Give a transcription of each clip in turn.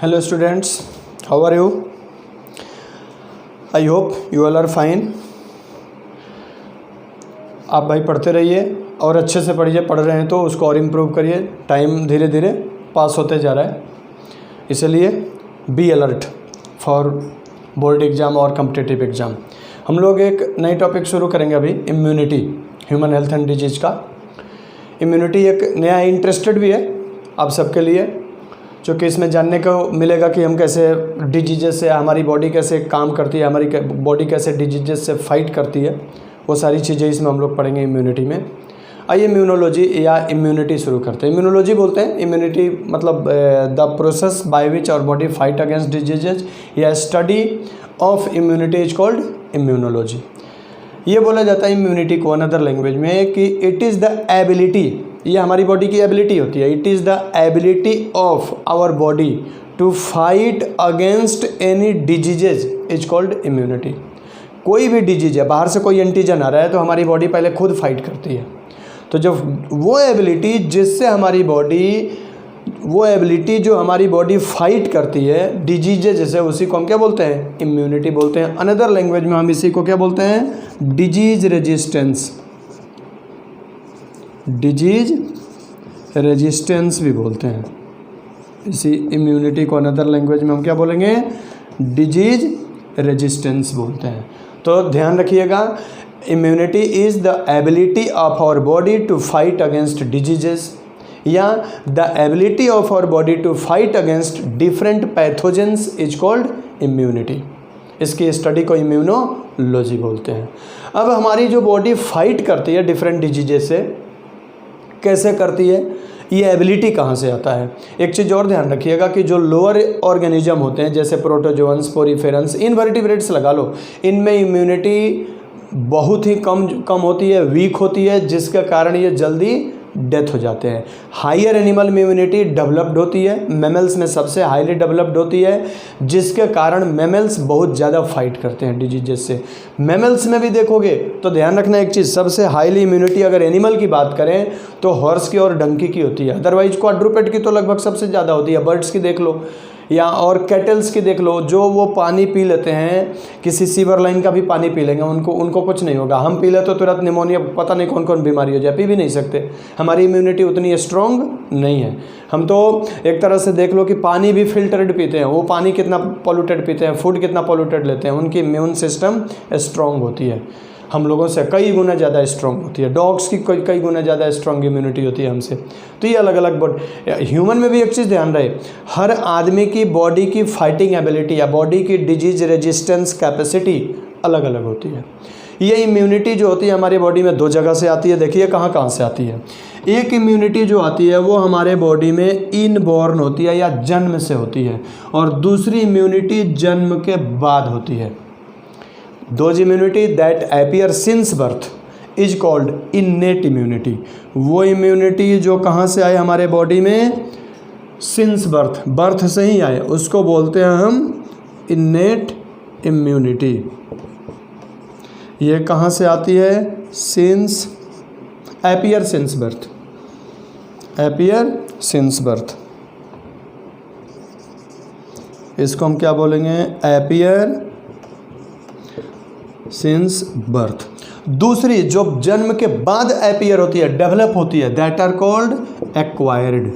Hello students, how are you? I hope you all are fine. आप भाई पढ़ते रहिए और अच्छे से पढ़िए, पढ़ रहे हैं तो उसको और इम्प्रूव करिए। टाइम धीरे धीरे पास होते जा रहा है, इसलिए be alert for board exam और कम्पिटिटिव एग्ज़ाम। हम लोग एक नई टॉपिक शुरू करेंगे अभी, immunity, human health and disease का। इम्यूनिटी एक नया इंटरेस्टेड भी है आप सबके लिए, जो कि इसमें जानने को मिलेगा कि हम कैसे डिजीजेस से, हमारी बॉडी कैसे काम करती है, हमारी बॉडी कैसे डिजीजेस से फाइट करती है, वो सारी चीज़ें इसमें हम लोग पढ़ेंगे इम्यूनिटी में। आइए इम्यूनोलॉजी या इम्यूनिटी शुरू करते हैं। इम्यूनोलॉजी बोलते हैं, इम्यूनिटी मतलब the process by which our body fight against diseases या study of immunity is called immunology. ये बोला जाता है इम्यूनिटी को अनदर लैंग्वेज में कि इट इज़ द एबिलिटी, ये हमारी बॉडी की एबिलिटी होती है। It is the ability of our body to fight against any diseases is called immunity. कोई भी डिजीज है, बाहर से कोई एंटीजन आ रहा है तो हमारी बॉडी पहले खुद फाइट करती है। तो जब वो एबिलिटी जिससे हमारी बॉडी, वो एबिलिटी जो हमारी बॉडी फाइट करती है डिजीजेज जैसे, उसी को हम क्या बोलते हैं? इम्यूनिटी बोलते हैं। अनदर लैंग्वेज में हम इसी को क्या बोलते हैं? Disease resistance. डिजीज रेजिस्टेंस भी बोलते हैं इसी इम्यूनिटी को। अनदर लैंग्वेज में हम क्या बोलेंगे? डिजीज रेजिस्टेंस बोलते हैं। तो ध्यान रखिएगा, immunity is the ability of our body to fight against diseases या the ability of our body to fight against different pathogens is called immunity. इसकी स्टडी को इम्यूनोलॉजी बोलते हैं। अब हमारी जो बॉडी फाइट करती है डिफरेंट डिजीजेस से, कैसे करती है, ये एबिलिटी कहाँ से आता है? एक चीज़ और ध्यान रखिएगा कि जो लोअर ऑर्गेनिज्म होते हैं जैसे प्रोटोजोअन्स, पोरीफेरेंस, इनवर्टिब्रेट्स लगा लो, इनमें इम्यूनिटी बहुत ही कम होती है, वीक होती है, जिसके कारण ये जल्दी डेथ हो जाते हैं। हायर एनिमल में इम्यूनिटी डेवलप्ड होती है, मैमल्स में सबसे हाईली डेवलप्ड होती है, जिसके कारण मैमल्स बहुत ज़्यादा फाइट करते हैं डिजीजेस से। मैमल्स में भी देखोगे तो ध्यान रखना एक चीज़, सबसे हाईली इम्यूनिटी अगर एनिमल की बात करें तो हॉर्स की और डंकी की होती है। अदरवाइज क्वाड्रूपेड की तो लगभग सबसे ज़्यादा होती है। बर्ड्स की देख लो या और कैटल्स की देख लो, जो वो पानी पी लेते हैं, किसी सीवर लाइन का भी पानी पी लेंगे, उनको कुछ नहीं होगा। हम पी ले तो तुरंत निमोनिया, पता नहीं कौन कौन बीमारी हो जाए, पी भी नहीं सकते। हमारी इम्यूनिटी उतनी स्ट्रॉन्ग नहीं है। हम तो एक तरह से देख लो कि पानी भी फिल्टर्ड पीते हैं, वो पानी कितना पॉल्यूटेड पीते हैं, फूड कितना पॉल्यूटेड लेते हैं, उनकी इम्यून सिस्टम स्ट्रॉन्ग होती है, हम लोगों से कई गुना ज़्यादा स्ट्रॉन्ग होती है। डॉग्स की कई गुना ज़्यादा स्ट्रॉन्ग इम्यूनिटी होती है हमसे। तो ये अलग अलग बॉडी, ह्यूमन में भी एक चीज़ ध्यान रहे, हर आदमी की बॉडी की फाइटिंग एबिलिटी या बॉडी की डिजीज रेजिस्टेंस कैपेसिटी अलग अलग होती है। ये इम्यूनिटी जो होती है हमारी बॉडी में दो जगह से आती है। देखिए कहाँ कहाँ से आती है। एक इम्यूनिटी जो आती है वो हमारे बॉडी में इनबॉर्न होती है या जन्म से होती है, और दूसरी इम्यूनिटी जन्म के बाद होती है। Those immunity that appear since birth is called innate immunity। वो इम्यूनिटी जो कहाँ से आए हमारे बॉडी में? सिंस बर्थ, बर्थ से ही आए, उसको बोलते हैं हम innate immunity। ये कहाँ से आती है? Since, appear since birth, appear since birth। इसको हम क्या बोलेंगे? appear since birth. दूसरी जो जन्म के बाद अपीयर होती है, डेवलप होती है, दैट आर कॉल्ड एक्वायर्ड।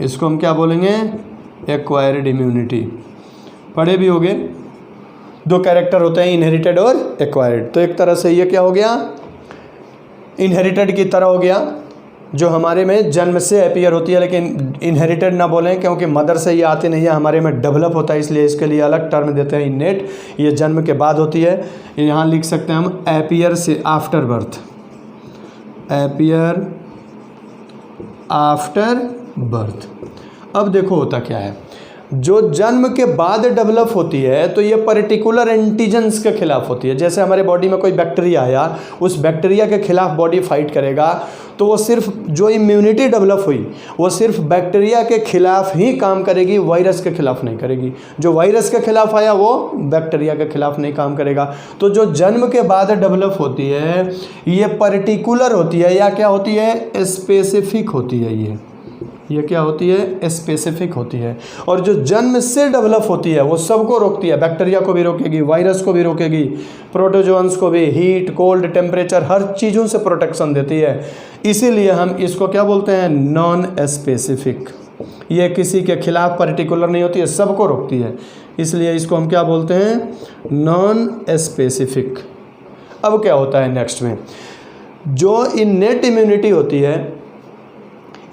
इसको हम क्या बोलेंगे? Acquired immunity. पढ़े भी होंगे, दो कैरेक्टर होते हैं, इनहेरिटेड और एक्वायर्ड। तो एक तरह से ये क्या हो गया? इनहेरिटेड की तरह हो गया, जो हमारे में जन्म से अपीयर होती है, लेकिन इनहेरिटेड ना बोलें क्योंकि मदर से ये आती नहीं है, हमारे में डेवलप होता है, इसलिए इसके लिए अलग टर्म देते हैं इनेट। ये जन्म के बाद होती है। यहाँ लिख सकते हैं हम अपीयर से after birth, appear after birth. अब देखो होता क्या है, जो जन्म के बाद डेवलप होती है तो ये पर्टिकुलर एंटीजेंस के खिलाफ होती है। जैसे हमारे बॉडी में कोई बैक्टीरिया आया, उस बैक्टीरिया के खिलाफ बॉडी फाइट करेगा, तो वो सिर्फ जो इम्यूनिटी डेवलप हुई वो सिर्फ बैक्टीरिया के खिलाफ ही काम करेगी, वायरस के खिलाफ नहीं करेगी। जो वायरस के खिलाफ आया वो बैक्टीरिया के खिलाफ नहीं काम करेगा। तो जो जन्म के बाद डेवलप होती है ये पर्टिकुलर होती है या क्या होती है? स्पेसिफिक होती है। ये ये क्या होती है? स्पेसिफिक होती है। और जो जन्म से डेवलप होती है वो सबको रोकती है, बैक्टीरिया को भी रोकेगी, वायरस को भी रोकेगी, प्रोटोजोन्स को भी, हीट, कोल्ड, टेम्परेचर, हर चीज़ों से प्रोटेक्शन देती है। इसीलिए हम इसको क्या बोलते हैं? Non specific. ये किसी के खिलाफ पर्टिकुलर नहीं होती है, सबको रोकती है, इसलिए इसको हम क्या बोलते हैं? Non specific. अब क्या होता है नेक्स्ट में? जो इन्नेट इम्यूनिटी होती है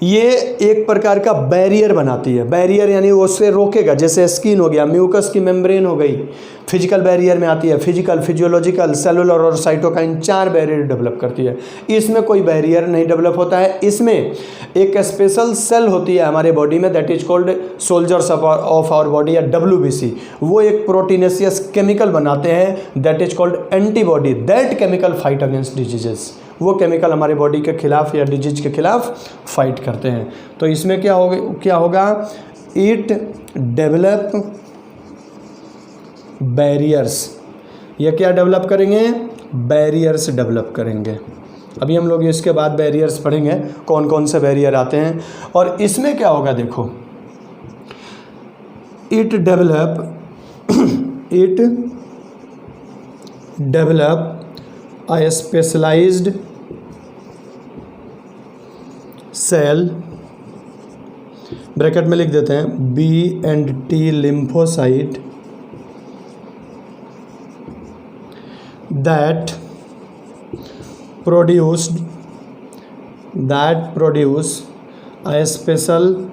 ये एक प्रकार का बैरियर बनाती है। बैरियर यानी वो उससे रोकेगा, जैसे स्किन हो गया, म्यूकस की मेम्ब्रेन हो गई, फिजिकल बैरियर में आती है। फिजिकल, फिजियोलॉजिकल, सेलुलर और साइटोकाइन, 4 बैरियर डेवलप करती है। इसमें कोई बैरियर नहीं डेवलप होता है। इसमें एक स्पेशल सेल होती है हमारे बॉडी में, that is called soldiers of our body या WBC। वो एक प्रोटीनेशियस केमिकल बनाते हैं, that is called antibody. That chemical fight against diseases. वो केमिकल हमारे बॉडी के खिलाफ या डिजीज के खिलाफ फाइट करते हैं। तो इसमें क्या होगा? It develop barriers. ये क्या डेवलप करेंगे? बैरियर्स डेवलप करेंगे। अभी हम लोग इसके बाद बैरियर्स पढ़ेंगे, कौन कौन से बैरियर आते हैं। और इसमें क्या होगा देखो, it develop a specialized cell, bracket में लिख देते हैं B and T lymphocyte that produce a special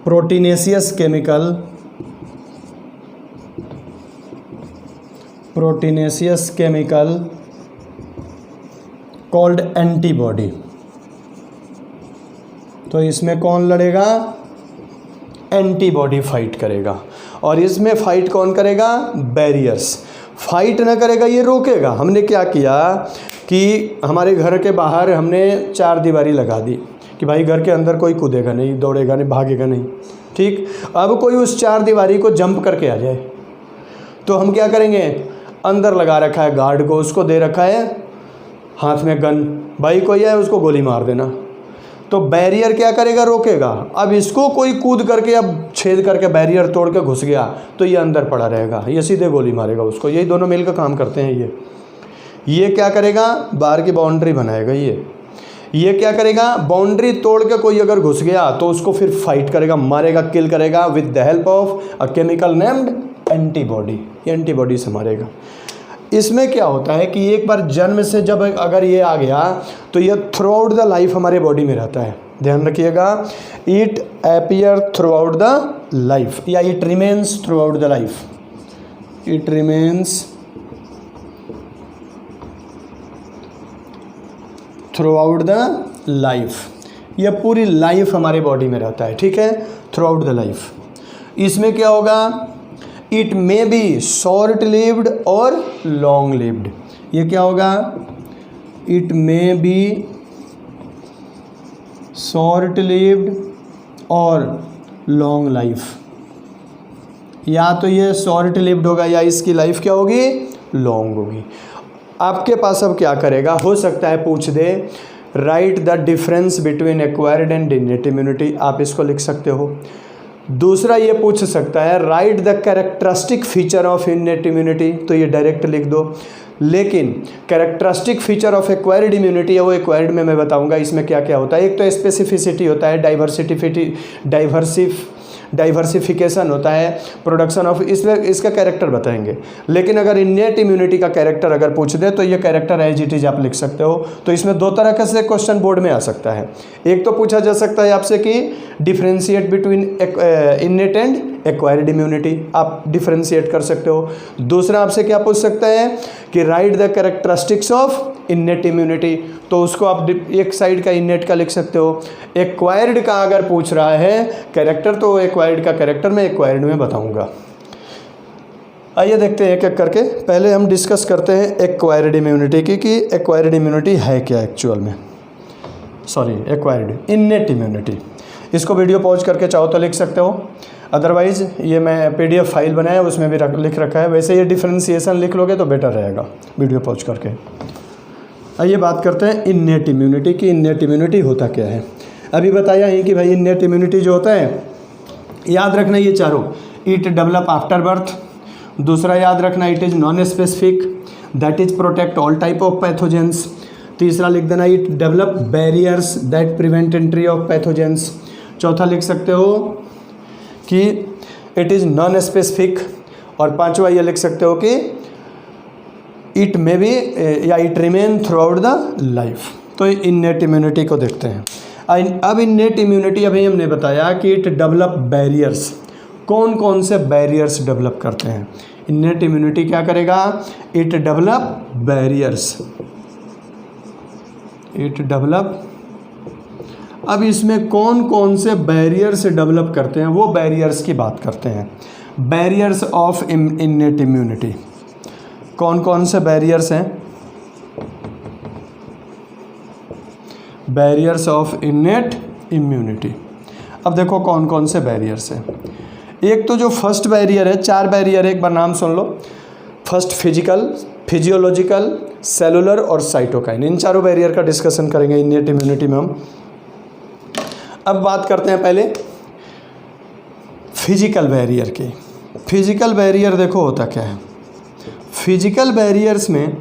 proteinaceous chemical called antibody। तो इसमें कौन लड़ेगा? एंटीबॉडी फाइट करेगा। और इसमें फाइट कौन करेगा? बैरियर्स। फाइट ना करेगा, ये रोकेगा। हमने क्या किया कि हमारे घर के बाहर हमने 4 दीवारी लगा दी कि भाई घर के अंदर कोई कूदेगा नहीं, दौड़ेगा नहीं, भागेगा नहीं, ठीक। अब कोई उस 4 दीवारी को जंप करके आ जाए तो हम क्या करेंगे? अंदर लगा रखा है गार्ड को, उसको दे रखा है हाथ में गन, भाई कोई है उसको गोली मार देना। तो बैरियर क्या करेगा? रोकेगा। अब इसको कोई कूद करके अब छेद करके बैरियर तोड़ के घुस गया तो ये अंदर पड़ा रहेगा, ये सीधे गोली मारेगा उसको। यही दोनों मिलकर काम करते हैं। ये क्या करेगा? बाहर की बाउंड्री बनाएगा। ये क्या करेगा? बाउंड्री तोड़ के कोई अगर घुस गया तो उसको फिर फाइट करेगा, मारेगा, किल करेगा with the help of a chemical named antibody. ये एंटीबॉडी से मारेगा। इसमें क्या होता है कि एक बार जन्म से जब अगर ये आ गया तो ये थ्रू आउट द लाइफ हमारे बॉडी में रहता है। ध्यान रखिएगा, it appear throughout the life या it remains throughout the life. It remains throughout the life. यह पूरी लाइफ हमारे बॉडी में रहता है, ठीक है, थ्रू आउट द लाइफ। इसमें क्या होगा? It may be short lived और लॉन्ग लिव्ड। ये क्या होगा? It may be short lived और लॉन्ग लाइफ। या तो ये शॉर्ट लिव्ड होगा या इसकी लाइफ क्या होगी? लॉन्ग होगी। आपके पास अब क्या करेगा? हो सकता है पूछ दे write the difference between acquired and innate immunity. आप इसको लिख सकते हो। दूसरा ये पूछ सकता है right the characteristic feature of innate immunity, तो ये डायरेक्ट लिख दो। लेकिन characteristic feature of acquired immunity है वो एक्वायर्ड में मैं बताऊंगा इसमें क्या क्या होता है। एक तो स्पेसिफिसिटी होता है, डाइवर्सिफिकेशन होता है, प्रोडक्शन ऑफ, इसका कैरेक्टर बताएंगे। लेकिन अगर इनेट इम्यूनिटी का कैरेक्टर अगर पूछ दे तो ये कैरेक्टर एज इट इज आप लिख सकते हो। तो इसमें 2 तरह से क्वेश्चन बोर्ड में आ सकता है। एक तो पूछा जा सकता है आपसे कि differentiate between इनेट and acquired immunity, आप डिफ्रेंशिएट कर सकते हो। दूसरा आपसे क्या पूछ सकता है कि right the characteristics of innate immunity, तो उसको आप एक साइड का इनेट का लिख सकते हो। एक्वायर्ड का अगर पूछ रहा है कैरेक्टर तो एक्वायर्ड का कैरेक्टर मैं एक्वायर्ड में बताऊंगा। आइए देखते हैं एक एक करके। पहले हम डिस्कस करते हैं एक्वायर्ड इम्यूनिटी की कि एक्वायर्ड इम्यूनिटी है क्या एक्चुअल में। एक्वायर्ड इनेट इम्यूनिटी, इसको वीडियो पॉज करके चाहो तो लिख सकते हो, अदरवाइज़ ये मैं PDF फाइल बनाया उसमें भी लिख रखा है। वैसे ये डिफ्रेंसिएशन लिख लोगे तो बेटर रहेगा वीडियो पॉज करके। आइए बात करते हैं इनेट इम्यूनिटी की। इनेट इम्यूनिटी होता क्या है? अभी बताया ही कि भाई इन्नेट इम्यूनिटी जो होता है, याद रखना ये चारों, इट डेवलप आफ्टर बर्थ। दूसरा याद रखना it is non specific, that is protect all type of pathogens. तीसरा लिख देना it develop barriers that prevent entry of pathogens. चौथा लिख सकते हो कि इट इज़ नॉन स्पेसिफिक, और पांचवा ये लिख सकते हो कि इट मे बी या it remain through out the life. तो इन्नेट इम्यूनिटी को देखते हैं। अब इन्नेट इम्यूनिटी अभी हमने बताया कि इट डेवलप बैरियर्स, कौन कौन से बैरियर्स डेवलप करते हैं। इन्नेट इम्यूनिटी क्या करेगा, it develop barriers, it develop. अब इसमें कौन कौन से बैरियर्स डेवलप करते हैं वो बैरियर्स की बात करते हैं। बैरियर्स ऑफ इन्नेट इम्यूनिटी, कौन कौन से बैरियर्स हैं, बैरियर्स ऑफ इन्नेट इम्यूनिटी। अब देखो कौन कौन से बैरियर्स हैं। एक तो जो फर्स्ट बैरियर है, 4 बैरियर है, एक बार नाम सुन लो। फर्स्ट फिजिकल, फिजियोलॉजिकल, सेलुलर और साइटोकाइन, इन चारों बैरियर का डिस्कशन करेंगे इन्नेट इम्यूनिटी में हम। अब बात करते हैं पहले फिजिकल बैरियर की। फिजिकल बैरियर देखो होता क्या है। फिजिकल बैरियर्स में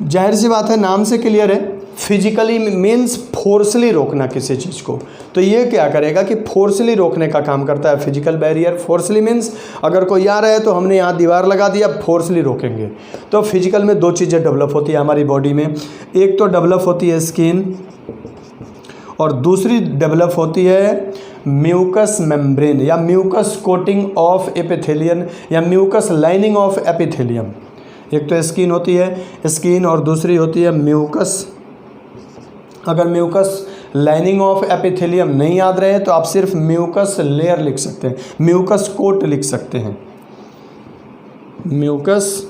जाहिर सी बात है, नाम से क्लियर है, फिजिकली मीन्स फोर्सली रोकना किसी चीज़ को। तो ये क्या करेगा कि फोर्सली रोकने का काम करता है फिजिकल बैरियर। फोर्सली मीन्स अगर कोई आ रहा है तो हमने यहाँ दीवार लगा दिया, फोर्सली रोकेंगे। तो फिजिकल में 2 चीज़ें डेवलप होती है हमारी बॉडी में, एक तो डेवलप होती है स्किन और दूसरी डेवलप होती है म्यूकस मेम्ब्रेन या म्यूकस कोटिंग ऑफ एपिथेलियम या म्यूकस लाइनिंग ऑफ एपिथेलियम। एक तो स्किन होती है स्किन और दूसरी होती है म्यूकस। अगर म्यूकस लाइनिंग ऑफ एपिथेलियम नहीं याद रहे तो आप सिर्फ म्यूकस लेयर लिख सकते हैं, म्यूकस कोट लिख सकते हैं, म्यूकस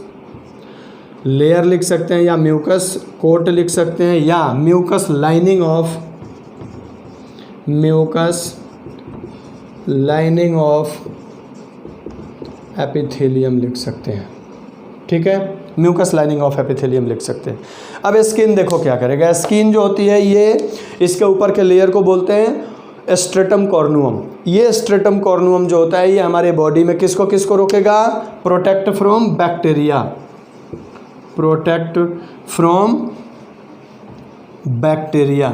लेयर लिख सकते हैं या म्यूकस कोट लिख सकते हैं, या mucus lining of, mucus lining of epithelium लिख सकते हैं। ठीक है, म्यूकस लाइनिंग ऑफ एपिथेलियम लिख सकते हैं। अब स्किन देखो क्या करेगा। स्किन जो होती है ये इसके ऊपर के लेयर को बोलते हैं स्ट्रेटम कॉर्नुअम। ये स्ट्रेटम कॉर्नुअम जो होता है ये हमारे बॉडी में किसको किसको रोकेगा, protect from bacteria, protect from bacteria,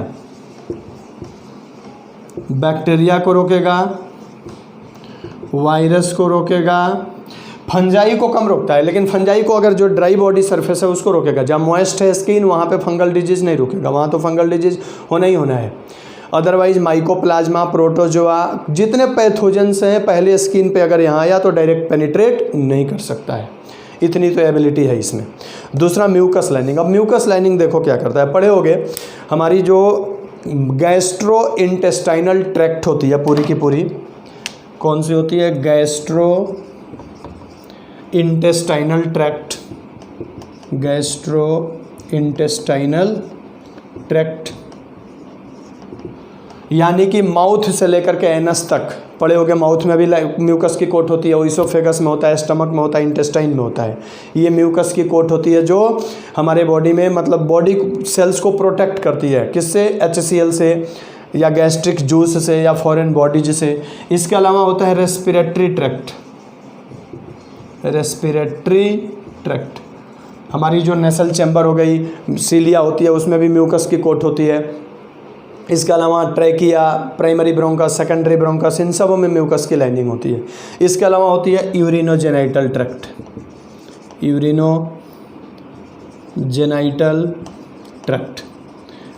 bacteria को रोकेगा, वायरस को रोकेगा। फंजाई को कम रोकता है, लेकिन फंजाई को अगर जो ड्राई बॉडी सरफेस है उसको रोकेगा। जहाँ मॉइस्ट है स्किन वहाँ पे फंगल डिजीज़ नहीं रोकेगा, वहाँ तो फंगल डिजीज़ होना ही होना है। अदरवाइज माइकोप्लाज्मा, प्रोटोजोआ, जितने पैथोजेंस हैं पहले स्किन पे अगर यहाँ आया तो डायरेक्ट पेनिट्रेट नहीं कर सकता है, इतनी तो एबिलिटी है इसमें। दूसरा म्यूकस लाइनिंग। अब म्यूकस लाइनिंग देखो क्या करता है, पढ़े होगे हमारी जो गैस्ट्रो इंटेस्टाइनल ट्रैक्ट होती है पूरी की पूरी, कौन सी होती है, gastro intestinal tract, gastro intestinal tract, यानी कि माउथ से लेकर के एनस तक पड़े हो गए। माउथ में भी म्यूकस की कोट होती है, ओइसोफेगस में होता है, स्टमक में होता है, इंटेस्टाइन में होता है। ये म्यूकस की कोट होती है जो हमारे बॉडी में मतलब बॉडी सेल्स को प्रोटेक्ट करती है, किससे, HCl से या गैस्ट्रिक जूस से या फॉरेन बॉडीज से। इसके अलावा होता है रेस्पिरेटरी ट्रैक्ट, रेस्पिरेटरी ट्रैक्ट, हमारी जो नेसल चैम्बर हो गई, सीलिया होती है, उसमें भी म्यूकस की कोट होती है। इसके अलावा trachea, primary bronchus, secondary bronchus, इन सबों में म्यूकस की लाइनिंग होती है। इसके अलावा होती है यूरिनोजेनाइटल ट्रैक्ट, यूरिनोजेनाइटल ट्रैक्ट।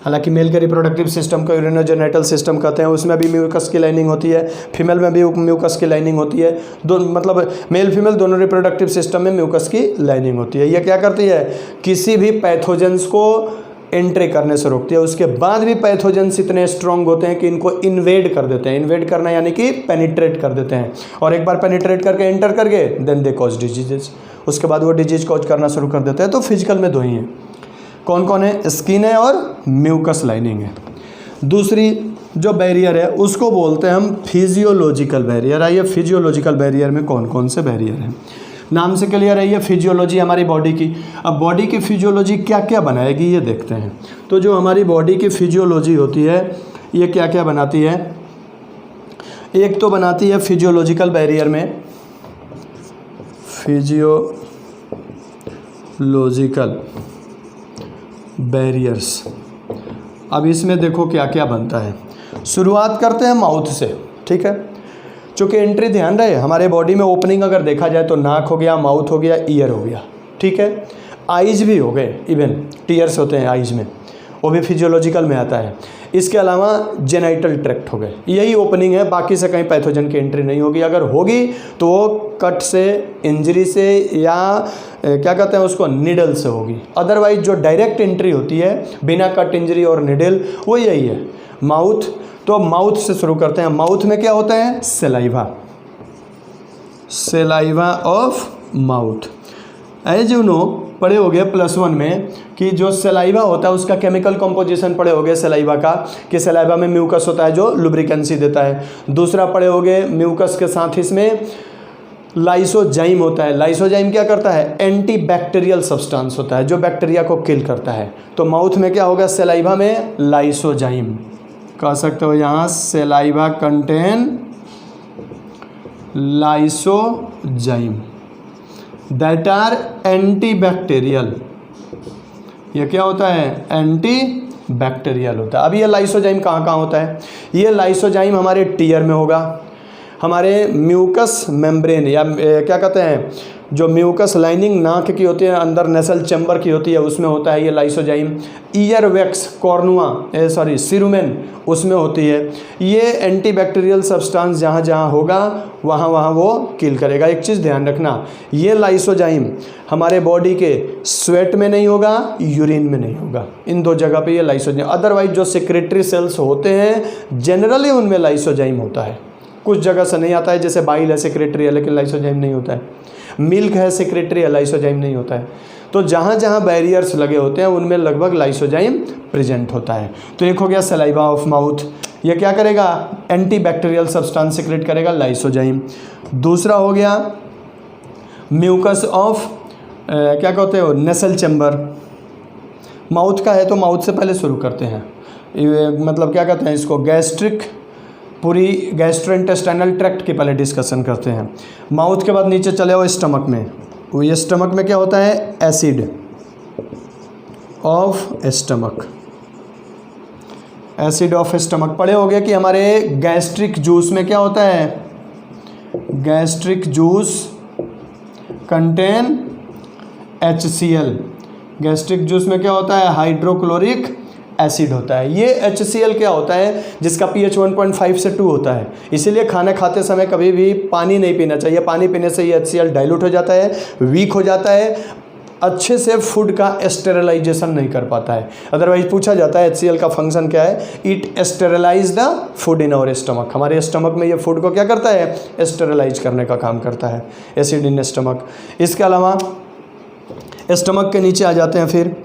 हालांकि मेल के रिप्रोडक्टिव सिस्टम को यूरिनोजेनाइटल सिस्टम कहते हैं, उसमें भी म्यूकस की लाइनिंग होती है। फीमेल में भी म्यूकस की लाइनिंग होती है, मतलब मेल फीमेल दोनों रिप्रोडक्टिव सिस्टम में म्यूकस की लाइनिंग होती है। ये क्या करती है, किसी भी पैथोजेंस को एंट्री करने से रोकती है। उसके बाद भी पैथोजेंस इतने स्ट्रॉन्ग होते हैं कि इनको इन्वेड कर देते हैं। इन्वेड करना यानी कि पेनिट्रेट कर देते हैं, और एक बार पेनिट्रेट करके एंटर करके देन दे कॉज डिजीजेस, उसके बाद वो डिजीज कॉज करना शुरू कर देते हैं। तो फिजिकल में 2 ही हैं, कौन कौन है, स्किन है और म्यूकस लाइनिंग है। दूसरी जो बैरियर है उसको बोलते हैं हम फिजियोलॉजिकल बैरियर। आइए फिजियोलॉजिकल बैरियर में कौन कौन से बैरियर हैं। नाम से क्लियर है, ये फिजियोलॉजी हमारी बॉडी की। अब बॉडी की फिजियोलॉजी क्या क्या बनाएगी ये देखते हैं। तो जो हमारी बॉडी की फिजियोलॉजी होती है ये क्या क्या बनाती है। एक तो बनाती है फिजियोलॉजिकल बैरियर में, फिजियोलॉजिकल बैरियर्स। अब इसमें देखो क्या क्या बनता है। शुरुआत करते हैं माउथ से, ठीक है। चूँकि एंट्री ध्यान रहे हमारे बॉडी में ओपनिंग अगर देखा जाए तो नाक हो गया, माउथ हो गया, ईयर हो गया, ठीक है। आइज भी हो गए, इवन टीयर्स होते हैं आइज में, वो भी फिजियोलॉजिकल में आता है। इसके अलावा जेनाइटल ट्रैक्ट हो गए, यही ओपनिंग है, बाकी से कहीं पैथोजन की एंट्री नहीं होगी। अगर होगी तो वो कट से, इंजरी से, या क्या कहते हैं उसको, निडल से होगी। अदरवाइज जो डायरेक्ट एंट्री होती है बिना कट, इंजरी और निडल, वो यही है माउथ। तो माउथ से शुरू करते हैं। माउथ में क्या होता है, saliva, saliva of mouth. As you know पढ़े हो गए +1 में कि जो सेलाइवा होता है उसका केमिकल कंपोजिशन पढ़े हो गए सेलाइवा का, कि सेलाइवा में म्यूकस होता है जो लुब्रिकेंसी देता है। दूसरा पढ़े हो गए म्यूकस के साथ इसमें लाइसोजाइम होता है। लाइसोजाइम क्या करता है, एंटी बैक्टीरियल सब्सटेंस होता है जो बैक्टीरिया को किल करता है। तो माउथ में क्या होगा, सेलाइवा में लाइसोजाइम कह सकते हो यहाँ, saliva contain lysozyme that are anti bacterial. ये क्या होता है, एंटी बैक्टीरियल होता है। अब ये लाइसोजाइम कहाँ कहाँ होता है, ये लाइसोजाइम हमारे टीयर में होगा, हमारे म्यूकस मेम्ब्रेन या क्या कहते हैं जो म्यूकस लाइनिंग नाक की होती है, अंदर नेसल चैम्बर की होती है, उसमें होता है ये लाइसोजाइम। ईयर वैक्स कॉर्नुआ सिरुमेन उसमें होती है। ये एंटीबैक्टीरियल सब्सटेंस जहाँ जहाँ होगा वहाँ वहाँ वो किल करेगा। एक चीज़ ध्यान रखना, ये लाइसोजाइम हमारे बॉडी के स्वेट में नहीं होगा, यूरिन में नहीं होगा, इन दो जगह पे ये लाइसोजाइम। अदरवाइज जो सेक्रेटरी सेल्स होते हैं जनरली उनमें लाइसोजाइम होता है, कुछ जगह से नहीं आता है, जैसे बाइल है सेक्रेटरी है लेकिन लाइसोजाइम नहीं होता है, मिल्क है सेक्रेटरी है लाइसोजाइम नहीं होता है। तो जहाँ जहाँ बैरियर्स लगे होते हैं उनमें लगभग लाइसोजाइम प्रेजेंट होता है। तो एक हो गया सलाइवा ऑफ माउथ, ये क्या करेगा, एंटी बैक्टीरियल सब्सटेंस सिक्रेट करेगा, लाइसोजाइम। दूसरा हो गया म्यूकस ऑफ क्या कहते हो, नेसल चैम्बर। माउथ का है तो माउथ से पहले शुरू करते हैं, मतलब क्या कहते हैं इसको, गैस्ट्रिक, पूरी गैस्ट्रोइंटेस्टाइनल ट्रैक्ट की पहले डिस्कशन करते हैं। माउथ के बाद नीचे चले हो स्टमक में, वो ये स्टमक में क्या होता है, acid of stomach, acid of stomach. पढ़े हो गए कि हमारे गैस्ट्रिक जूस में क्या होता है, gastric juice contain HCl। Gastric juice में क्या होता है, हाइड्रोक्लोरिक एसिड होता है। ये HCl क्या होता है, जिसका pH 1.5 से 2 होता है। इसीलिए खाना खाते समय कभी भी पानी नहीं पीना चाहिए, पानी पीने से ये HCl डाइल्यूट हो जाता है, वीक हो जाता है, अच्छे से फूड का स्टेरलाइजेशन नहीं कर पाता है। अदरवाइज पूछा जाता है HCl का फंक्शन क्या है, it sterilize the food in our stomach. हमारे स्टमक में ये फूड को क्या करता है, स्टेरलाइज करने का काम करता है, एसिड इन स्टमक। इसके अलावा स्टमक के नीचे आ जाते हैं, फिर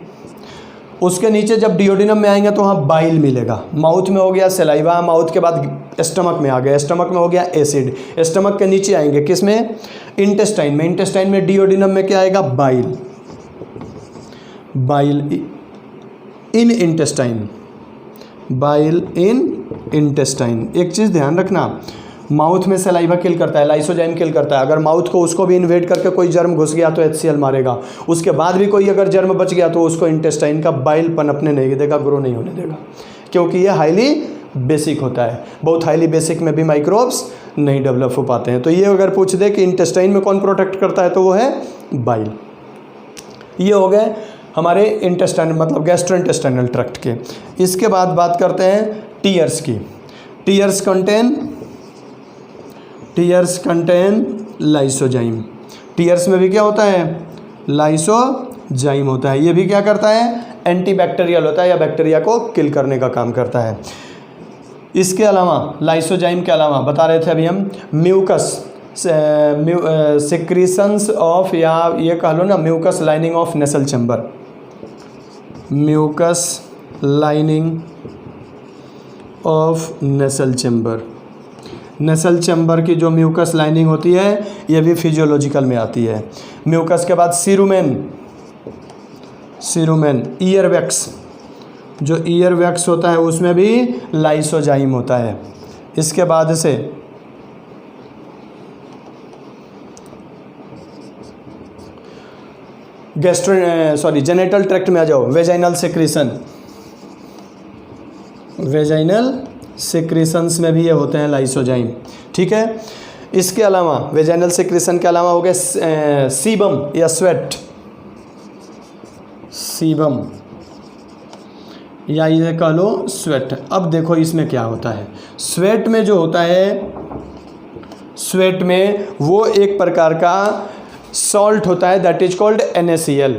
उसके नीचे जब डिओडिनम में आएंगे तो वहाँ बाइल मिलेगा। माउथ में हो गया सेलाइवा, माउथ के बाद स्टमक में आ गया, स्टमक में हो गया एसिड। स्टमक के नीचे आएंगे किस में, इंटेस्टाइन में। इंटेस्टाइन में डिओडिनम में क्या आएगा, बाइल, बाइल इन इंटेस्टाइन, बाइल इन इंटेस्टाइन। एक चीज़ ध्यान रखना, माउथ में सलाइवा किल करता है, लाइसोजाइम किल करता है। अगर माउथ को उसको भी इन्वेड करके कोई जर्म घुस गया तो HCl मारेगा, उसके बाद भी कोई अगर जर्म बच गया तो उसको इंटेस्टाइन का बाइल पनपने नहीं देगा, ग्रो नहीं होने देगा, क्योंकि ये हाईली बेसिक होता है। बहुत हाईली बेसिक में भी माइक्रोब्स नहीं डेवलप हो पाते हैं। तो ये अगर पूछ दे कि इंटेस्टाइन में कौन प्रोटेक्ट करता है तो वो है बाइल। ये हो गए हमारे इंटेस्टाइन मतलब गैस्ट्रोइंटेस्टाइनल ट्रैक्ट के। इसके बाद बात करते हैं टीयर्स की। Tears contain lysozyme. टीयर्स में भी क्या होता है, लाइसोजाइम होता है। ये भी क्या करता है, एंटीबैक्टीरियल होता है या बैक्टीरिया को किल करने का काम करता है। इसके अलावा लाइसोजाइम के अलावा बता रहे थे अभी हम, म्यूकस सिक्रीशंस ऑफ, या ये कह लो ना mucus lining of nasal chamber, mucus lining of nasal chamber. Nasal chamber की जो म्यूकस लाइनिंग होती है ये भी फिजियोलॉजिकल में आती है। म्यूकस के बाद सीरुमेन, ईयर वैक्स, जो ईयर वैक्स होता है उसमें भी लाइसोजाइम होता है। इसके बाद से जेनेटल ट्रैक्ट में आ जाओ, वेजाइनल सेक्रेशंस में भी ये होते हैं लाइसोजाइम, ठीक है। इसके अलावा वेजाइनल सेक्रेशन के अलावा हो गए सीबम या सीबम या ये कह लो स्वेट। अब देखो इसमें क्या होता है, स्वेट में जो होता है, स्वेट में वो एक प्रकार का सॉल्ट होता है दैट इज कॉल्ड NaCl।